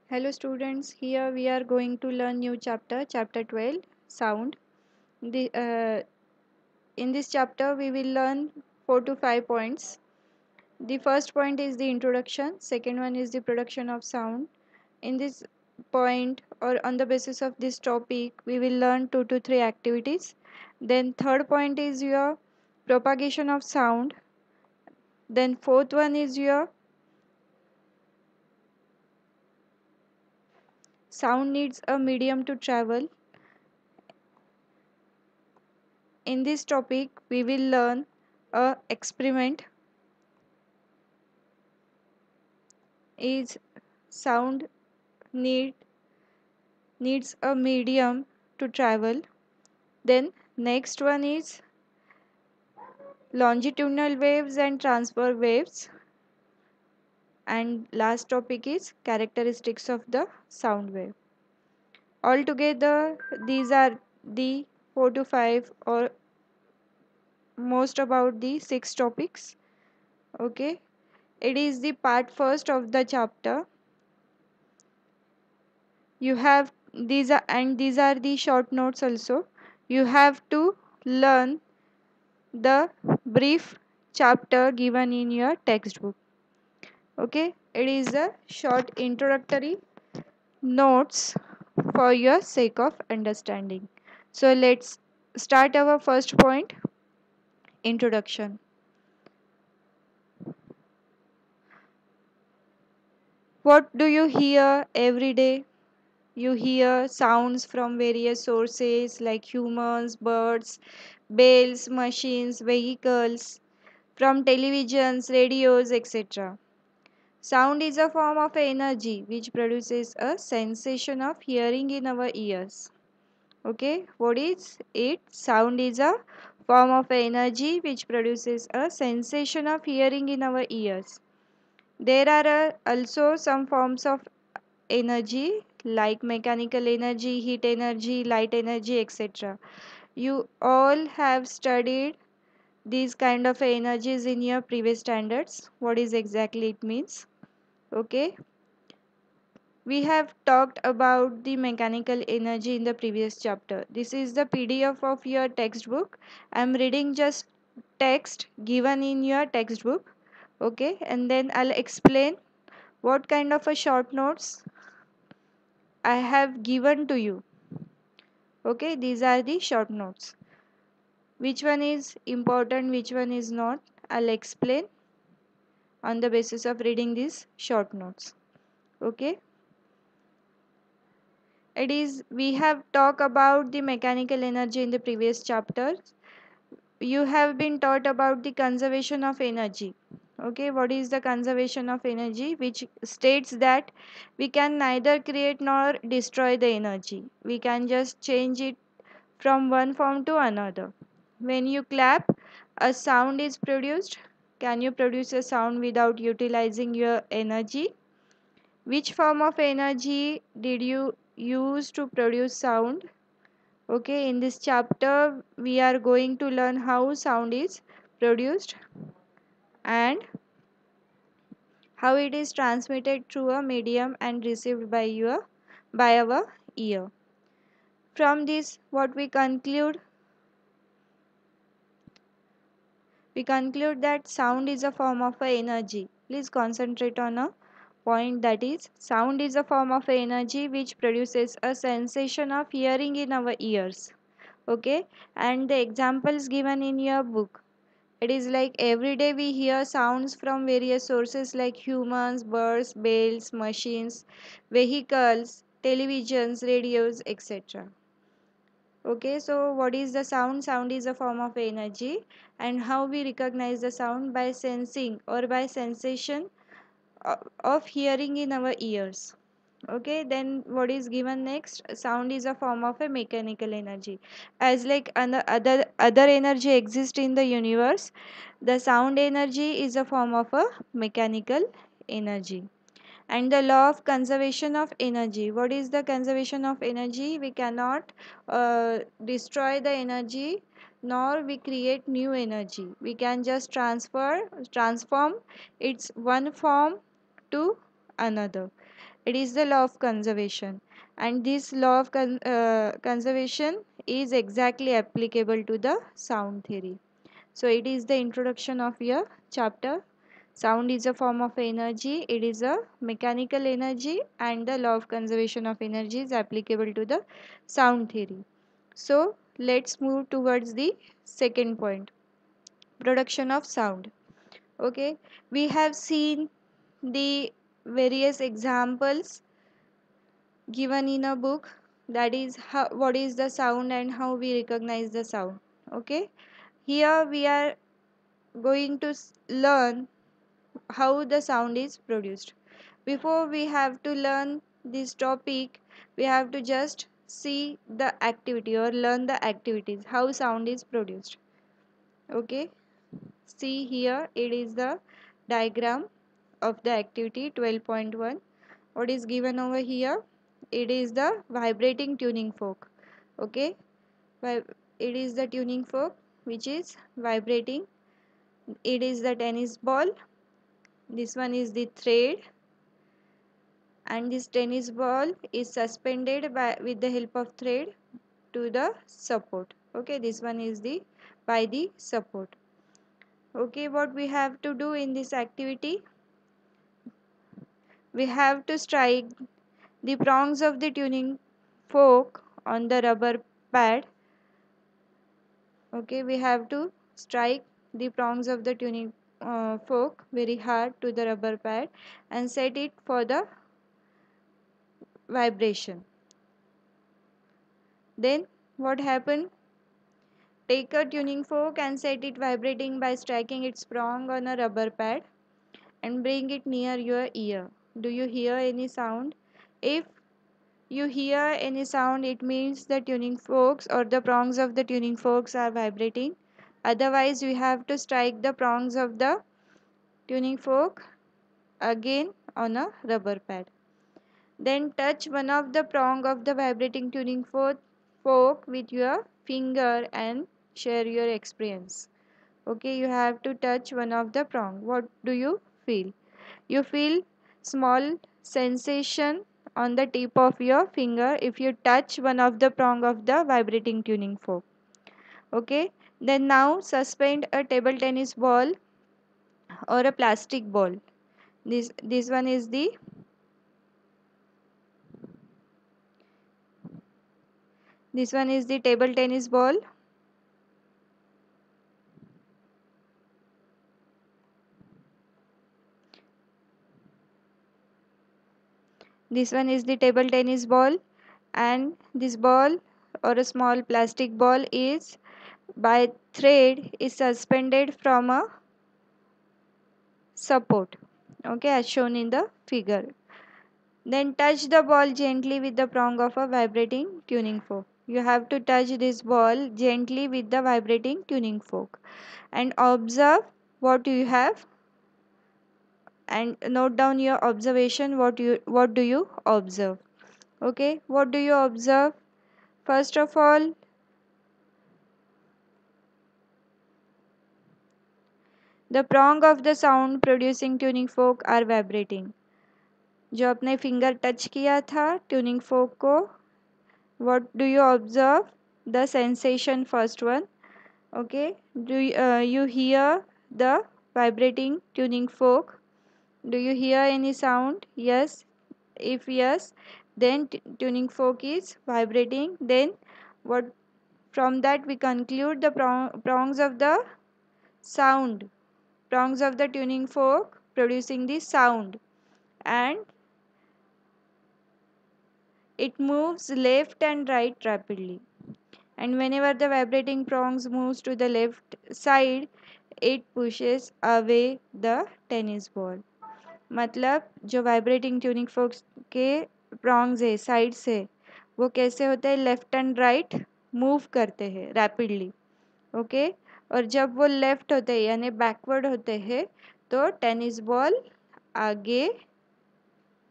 Hello students, here we are going to learn new chapter, chapter 12, sound. The, in this chapter we will learn 4 to 5 points. The first point is the introduction, second one is the production of sound. In this point or on the basis of this topic we will learn 2 to 3 activities. Then third point is your propagation of sound. Then fourth one is your sound needs a medium to travel. In this topic we will learn a experiment is sound need needs a medium to travel. Then next one is longitudinal waves and transfer waves, and last topic is characteristics of the sound wave. Altogether these are the 4 to 5 or most about the 6 topics. Okay, it is the part first of the chapter. You have these are the short notes also. You have to learn the brief chapter given in your textbook. Okay, it is a short introductory notes for your sake of understanding. So let's start our first point, introduction. What do you hear every day? You hear sounds from various sources like humans, birds, bells, machines, vehicles, from televisions, radios, etc. Sound is a form of energy which produces a sensation of hearing in our ears. Okay, what is it? Sound is a form of energy which produces a sensation of hearing in our ears. There are also some forms of energy like mechanical energy, heat energy, light energy, etc. You all have studied these kind of energies in your previous standards. What is exactly it means? Okay, we have talked about the mechanical energy in the previous chapter. This is the PDF of your textbook. I am reading just text given in your textbook. Okay, and then I'll explain what kind of a short notes I have given to you. Okay, these are the short notes. Which one is important, which one is not, I'll explain on the basis of reading these short notes. Okay, it is we have talked about the mechanical energy in the previous chapter. You have been taught about the conservation of energy. Okay, what is the conservation of energy? Which states that we can neither create nor destroy the energy. We can just change it from one form to another. When you clap, a sound is produced. Can you produce a sound without utilizing your energy? Which form of energy did you use to produce sound? Okay, in this chapter we are going to learn how sound is produced and how it is transmitted through a medium and received by our ear. From this what we conclude that sound is a form of a energy. Please concentrate on a point, that is sound is a form of energy which produces a sensation of hearing in our ears. Okay, and the examples given in your book, it is like every day we hear sounds from various sources like humans, birds, bells, machines, vehicles, televisions, radios, etc. Okay, so what is the sound? Sound is a form of energy, and how we recognize the sound? By sensing or by sensation of hearing in our ears. Okay, then what is given next? Sound is a form of a mechanical energy. As like other energy exists in the universe, the sound energy is a form of a mechanical energy. And the law of conservation of energy. What is the conservation of energy? We cannot destroy the energy nor we create new energy. We can just transform its one form to another. It is the law of conservation, and this law of conservation is exactly applicable to the sound theory. So it is the introduction of your chapter. Sound is a form of energy, it is a mechanical energy, and the law of conservation of energy is applicable to the sound theory. So let's move towards the second point, production of sound. Okay, we have seen the various examples given in a book, that is how, what is the sound and how we recognize the sound. Okay, here we are going to learn how the sound is produced. Before we have to learn this topic, we have to just see the activity or learn the activities how sound is produced. Okay, see here it is the diagram of the activity 12.1. What is given over here? It is the vibrating tuning fork. Okay, it is the tuning fork which is vibrating. It is the tennis ball. This one is the thread, and this tennis ball is suspended with the help of thread to the support. Okay, this one is the by the support. Okay, what we have to do in this activity? We have to strike the prongs of the tuning fork on the rubber pad. Okay, we have to strike the prongs of the tuning fork very hard to the rubber pad and set it for the vibration. Then what happened? Take a tuning fork and set it vibrating by striking its prong on a rubber pad and bring it near your ear. Do you hear any sound? If you hear any sound, it means the tuning forks or the prongs of the tuning forks are vibrating. Otherwise, we have to strike the prongs of the tuning fork again on a rubber pad. Then touch one of the prong of the vibrating tuning fork with your finger and share your experience. Okay, you have to touch one of the prong. What do you feel? You feel small sensation on the tip of your finger if you touch one of the prong of the vibrating tuning fork. Okay, then now suspend a table tennis ball or a plastic ball. This one is the table tennis ball. This one is the table tennis ball, and this ball or a small plastic ball is by thread is suspended from a support. Okay, as shown in the figure. Then touch the ball gently with the prong of a vibrating tuning fork. You have to touch this ball gently with the vibrating tuning fork and observe what you have, and note down your observation. What do you observe? Okay, what do you observe? First of all, the prong of the sound producing tuning fork are vibrating. जो अपने finger touch किया था tuning फोक को, what do you observe? The sensation, first one. Okay, do you hear the vibrating tuning fork? Do you hear any sound? Yes. If yes, then tuning fork is vibrating. Then what? From that we conclude the prongs of the sound, prongs of the tuning fork producing the sound, and it moves left and right rapidly. And whenever the vibrating prongs moves to the left side, it pushes away the tennis ball. मतलब जो vibrating tuning focus के prongs है side से, वो कैसे होते हैं? Left and right move करते हैं रैपिडली. ओके, और जब वो लेफ्ट होते हैं यानी बैकवर्ड होते हैं तो टेनिस बॉल आगे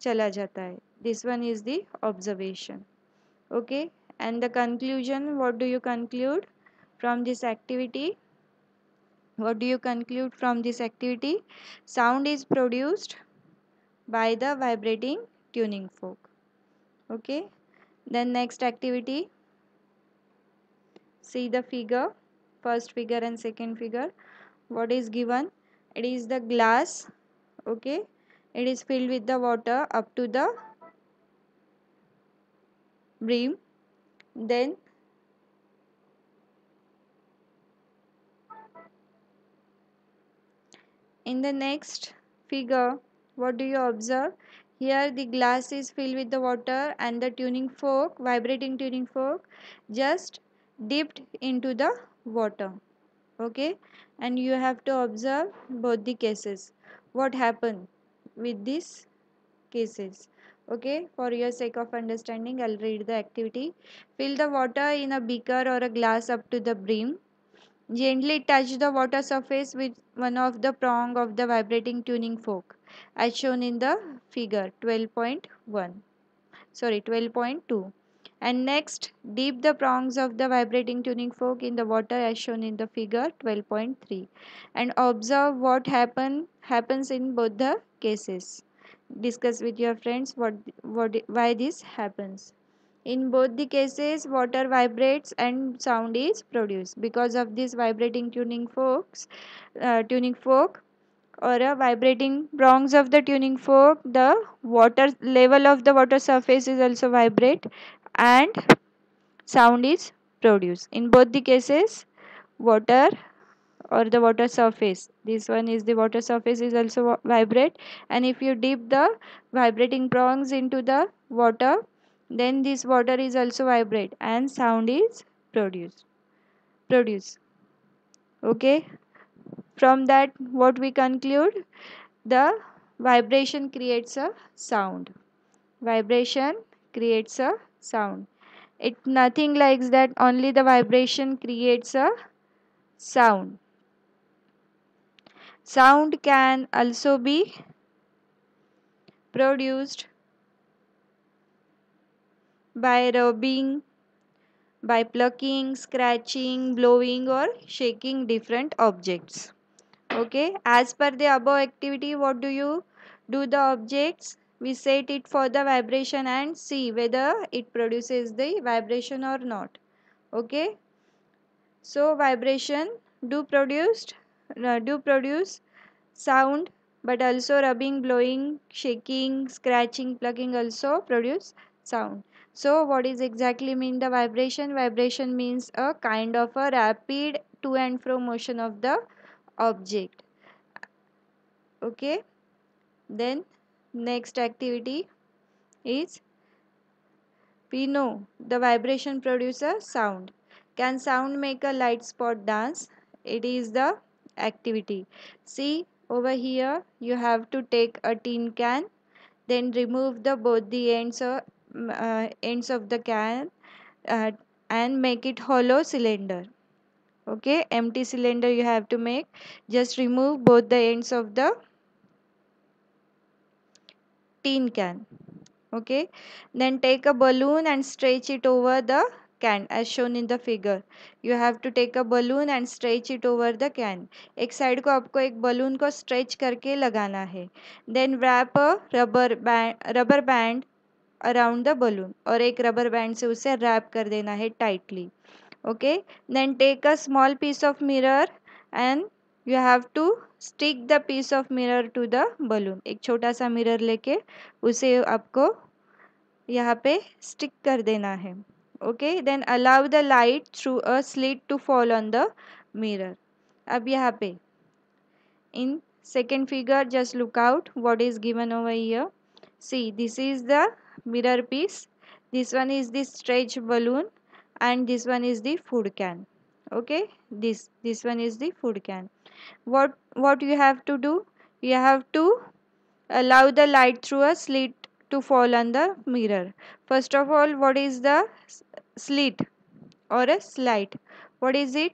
चला जाता है. This one is the observation. Okay, and the conclusion, what do you conclude from this activity? What do you conclude from this activity? Sound is produced by the vibrating tuning fork. Okay, then next activity, see the figure, first figure and second figure. What is given? It is the glass. Okay, it is filled with the water up to the brim. Then in the next figure, what do you observe? Here the glass is filled with the water and the tuning fork, vibrating tuning fork, just dipped into the water. Okay, and you have to observe both the cases. What happened with these cases? Okay, for your sake of understanding, I'll read the activity. Fill the water in a beaker or a glass up to the brim. Gently touch the water surface with one of the prong of the vibrating tuning fork as shown in the figure 12.1. Sorry, 12.2. And next, dip the prongs of the vibrating tuning fork in the water as shown in the figure 12.3 and observe what happens in both the cases. Discuss with your friends why this happens. In both the cases, water vibrates and sound is produced because of this vibrating tuning fork or a vibrating prongs of the tuning fork. The water level of the water surface is also vibrate and sound is produced. In both the cases, water or the water surface, this one is the water surface, is also vibrate, and if you dip the vibrating prongs into the water, then this water is also vibrate and sound is produced. Okay, from that what we conclude? The vibration creates a sound. Vibration creates a sound. It nothing like that, only the vibration creates a sound. Sound can also be produced by rubbing, by plucking, scratching, blowing, or shaking different objects. Okay, as per the above activity, what do you do? The objects, we set it for the vibration and see whether it produces the vibration or not. Okay, so vibration do produce sound, but also rubbing, blowing, shaking, scratching, plucking also produce sound. So what is exactly mean the vibration? Vibration means a kind of a rapid to and fro motion of the object. Okay, then next activity is, we know the vibration produces sound. Can sound make a light spot dance? It is the activity. See over here, you have to take a tin can, then remove the both the ends of the can, uh, and make it hollow cylinder. Okay, empty cylinder you have to make. Just remove both the ends of the tin can. Okay, then take a balloon and stretch it over the can as shown in the figure. You have to take a balloon and stretch it over the can. एक side को आपको एक balloon को stretch करके लगाना है. Then wrap a rubber band around the balloon, और एक rubber band से उसे wrap कर देना है tightly. Okay, then take a small piece of mirror and you have to stick the piece of mirror to the balloon. एक छोटा सा मिरर लेके उसे आपको यहाँ पे स्टिक कर देना है. Okay, then allow the light through a slit to fall on the mirror. अब यहाँ पे in second figure, just look out what is given over here. See, this is the mirror piece, this one is the stretch balloon, and this one is the food can. Okay, this one is the food can. What you have to do? You have to allow the light through a slit to fall on the mirror. First of all, what is the slit or a slide? What is it?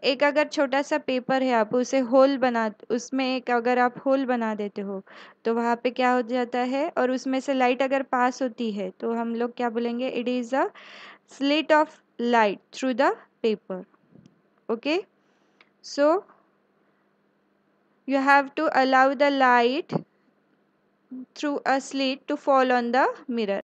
एक अगर छोटा सा paper है, आप उसे whole बना, उसमें एक अगर आप होल बना देते हो तो वहाँ पे क्या हो जाता है, और उसमें से लाइट अगर पास होती है तो हम लोग क्या बोलेंगे? It is a slit of light through the paper. Okay, so you have to allow the light through a slit to fall on the mirror.